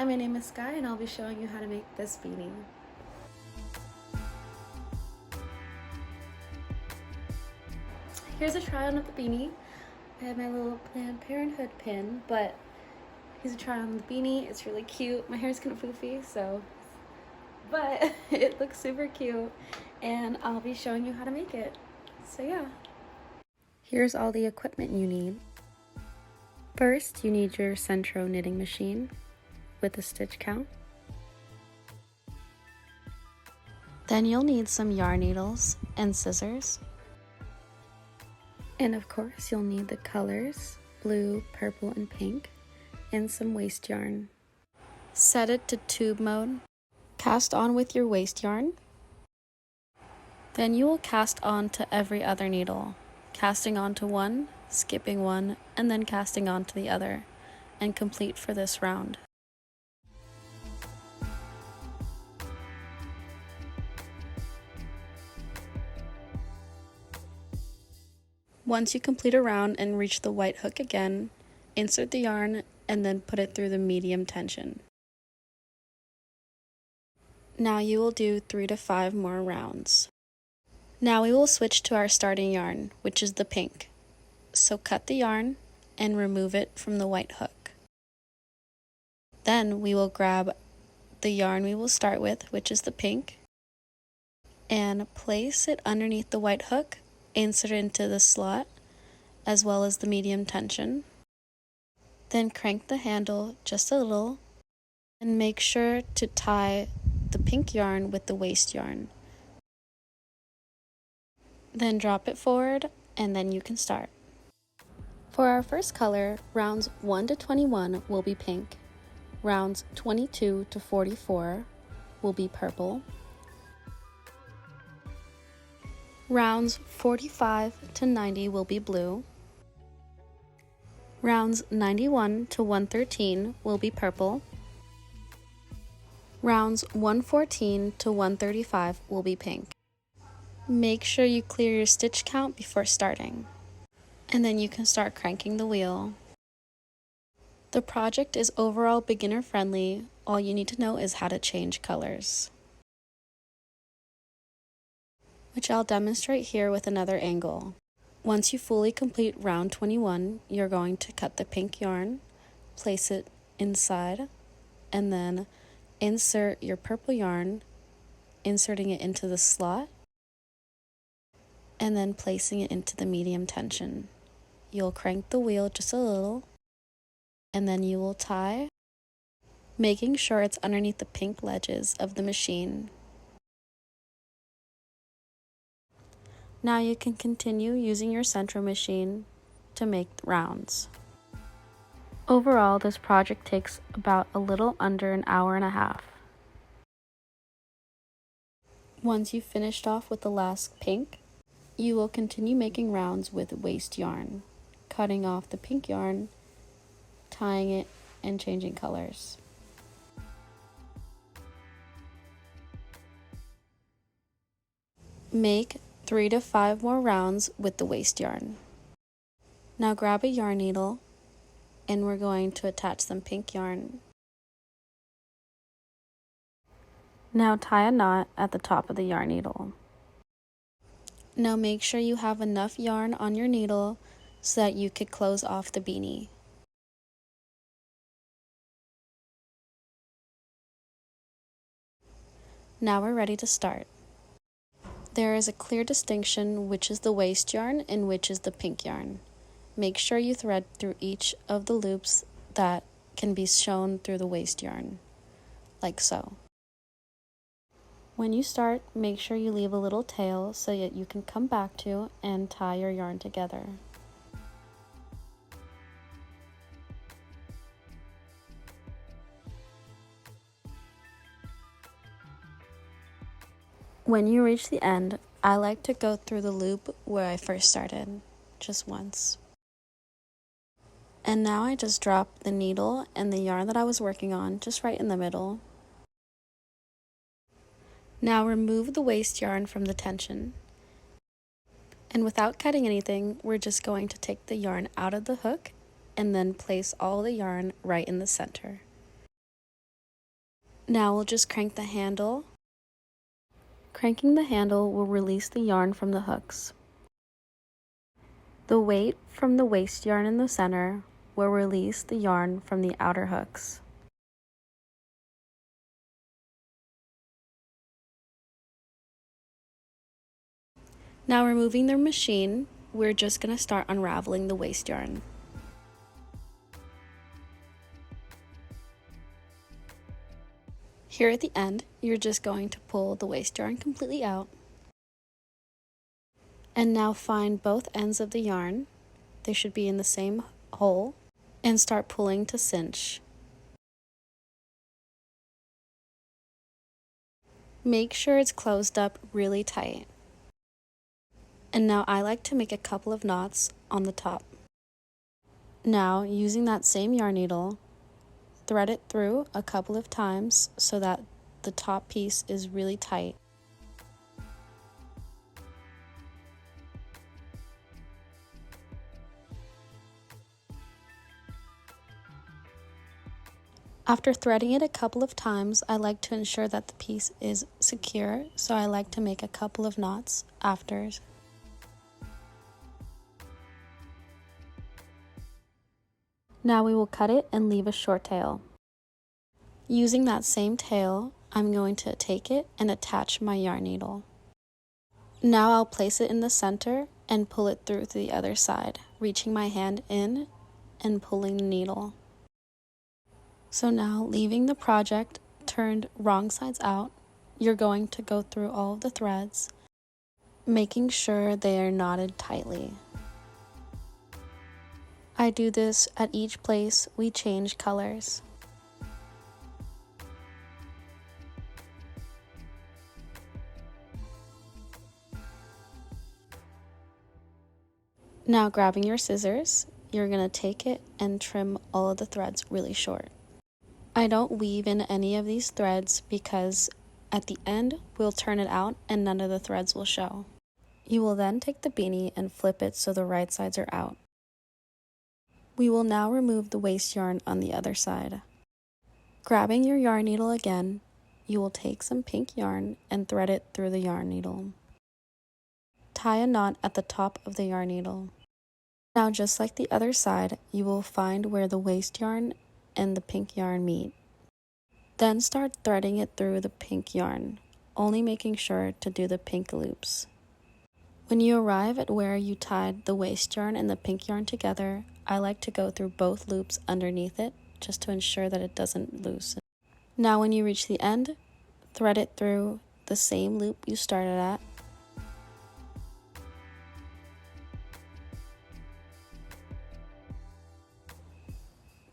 my name is Sky and I'll be showing you how to make this beanie. Here's a try on of the beanie. I have my little Planned Parenthood pin, but here's a try on the beanie. It's really cute. My hair's kind of poofy, but it looks super cute and I'll be showing you how to make it. So yeah. Here's all the equipment you need. First, you need your Sentro Knitting Machine with a stitch count. Then you'll need some yarn needles and scissors. And of course, you'll need the colors, blue, purple, and pink, and some waste yarn. Set it to tube mode. Cast on with your waste yarn. Then you will cast on to every other needle, casting onto one, skipping one, and then casting on to the other, and complete for this round. Once you complete a round and reach the white hook again, insert the yarn and then put it through the medium tension. Now you will do 3 to 5 more rounds. Now we will switch to our starting yarn, which is the pink. So cut the yarn and remove it from the white hook. Then we will grab the yarn we will start with, which is the pink, and place it underneath the white hook, insert it into the slot, as well as the medium tension. Then crank the handle just a little, and make sure to tie the pink yarn with the waste yarn. Then drop it forward, and then you can start. For our first color, rounds 1 to 21 will be pink. Rounds 22 to 44 will be purple. Rounds 45 to 90 will be blue. Rounds 91 to 113 will be purple. Rounds 114 to 135 will be pink. Make sure you clear your stitch count before starting, and then you can start cranking the wheel. The project is overall beginner friendly. All you need to know is how to change colors, which I'll demonstrate here with another angle. Once you fully complete round 21, you're going to cut the pink yarn, place it inside, and then insert your purple yarn, inserting it into the slot, and then placing it into the medium tension. You'll crank the wheel just a little, and then you will tie, making sure it's underneath the pink ledges of the machine. Now you can continue using your Sentro machine to make rounds. Overall, this project takes about a little under an hour and a half. Once you've finished off with the last pink, you will continue making rounds with waste yarn, cutting off the pink yarn, tying it, and changing colors. Make 3 to 5 more rounds with the waste yarn. Now grab a yarn needle, and we're going to attach some pink yarn. Now tie a knot at the top of the yarn needle. Now make sure you have enough yarn on your needle so that you could close off the beanie. Now we're ready to start. There is a clear distinction which is the waste yarn and which is the pink yarn. Make sure you thread through each of the loops that can be shown through the waste yarn, like so. When you start, make sure you leave a little tail so that you can come back to and tie your yarn together. When you reach the end, I like to go through the loop where I first started, just once. And now I just drop the needle and the yarn that I was working on just right in the middle. Now remove the waste yarn from the tension. And without cutting anything, we're just going to take the yarn out of the hook and then place all the yarn right in the center. Now we'll just crank the handle. Cranking the handle will release the yarn from the hooks. The weight from the waste yarn in the center will release the yarn from the outer hooks. Now removing the machine, we're just going to start unraveling the waste yarn. Here at the end, you're just going to pull the waste yarn completely out. And now find both ends of the yarn, they should be in the same hole, and start pulling to cinch. Make sure it's closed up really tight. And now I like to make a couple of knots on the top. Now, using that same yarn needle, thread it through a couple of times so that the top piece is really tight. After threading it a couple of times, I like to ensure that the piece is secure, so I like to make a couple of knots after. Now we will cut it and leave a short tail. Using that same tail, I'm going to take it and attach my yarn needle. Now I'll place it in the center and pull it through to the other side, reaching my hand in and pulling the needle. So now, leaving the project turned wrong sides out, you're going to go through all of the threads, making sure they are knotted tightly. I do this at each place we change colors. Now grabbing your scissors, you're going to take it and trim all of the threads really short. I don't weave in any of these threads because at the end we'll turn it out and none of the threads will show. You will then take the beanie and flip it so the right sides are out. We will now remove the waste yarn on the other side. Grabbing your yarn needle again, you will take some pink yarn and thread it through the yarn needle. Tie a knot at the top of the yarn needle. Now, just like the other side, you will find where the waste yarn and the pink yarn meet. Then start threading it through the pink yarn, only making sure to do the pink loops. When you arrive at where you tied the waste yarn and the pink yarn together, I like to go through both loops underneath it just to ensure that it doesn't loosen. Now when you reach the end, thread it through the same loop you started at.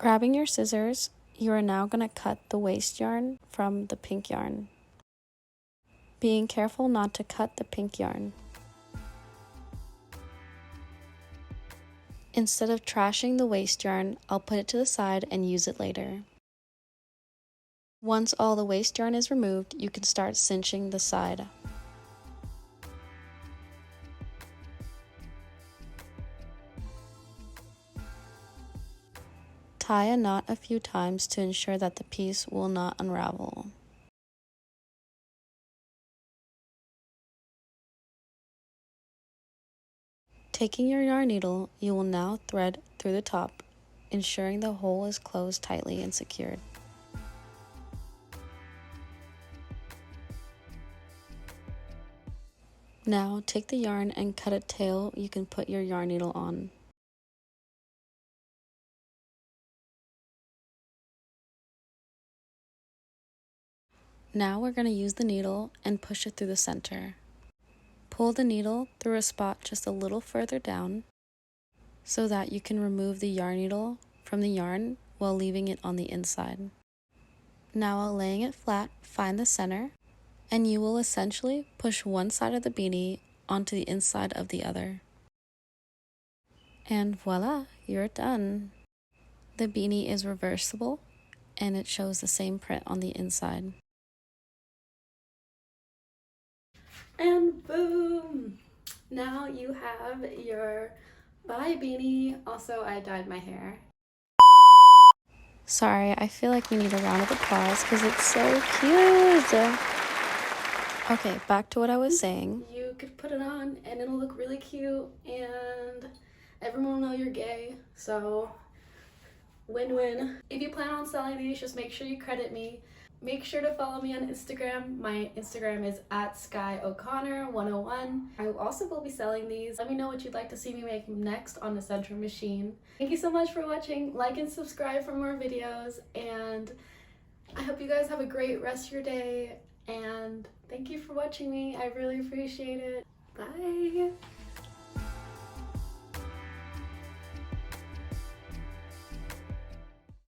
Grabbing your scissors, you are now going to cut the waste yarn from the pink yarn, being careful not to cut the pink yarn. Instead of trashing the waste yarn, I'll put it to the side and use it later. Once all the waste yarn is removed, you can start cinching the side. Tie a knot a few times to ensure that the piece will not unravel. Taking your yarn needle, you will now thread through the top, ensuring the hole is closed tightly and secured. Now take the yarn and cut a tail you can put your yarn needle on. Now we're going to use the needle and push it through the center. Pull the needle through a spot just a little further down so that you can remove the yarn needle from the yarn while leaving it on the inside. Now while laying it flat, find the center, and you will essentially push one side of the beanie onto the inside of the other. And voila, you're done. The beanie is reversible and it shows the same print on the inside. And boom! Now you have your bye beanie. Also, I dyed my hair. Sorry, I feel like we need a round of applause because it's so cute. Okay, back to what I was saying. You could put it on and it'll look really cute and everyone will know you're gay, so win-win. If you plan on selling these, just make sure you credit me. Make sure to follow me on Instagram. My Instagram is at SkyO'Connor101. I also will be selling these. Let me know what you'd like to see me make next on the Sentro Machine. Thank you so much for watching. Like and subscribe for more videos, and I hope you guys have a great rest of your day, and thank you for watching me. I really appreciate it. Bye!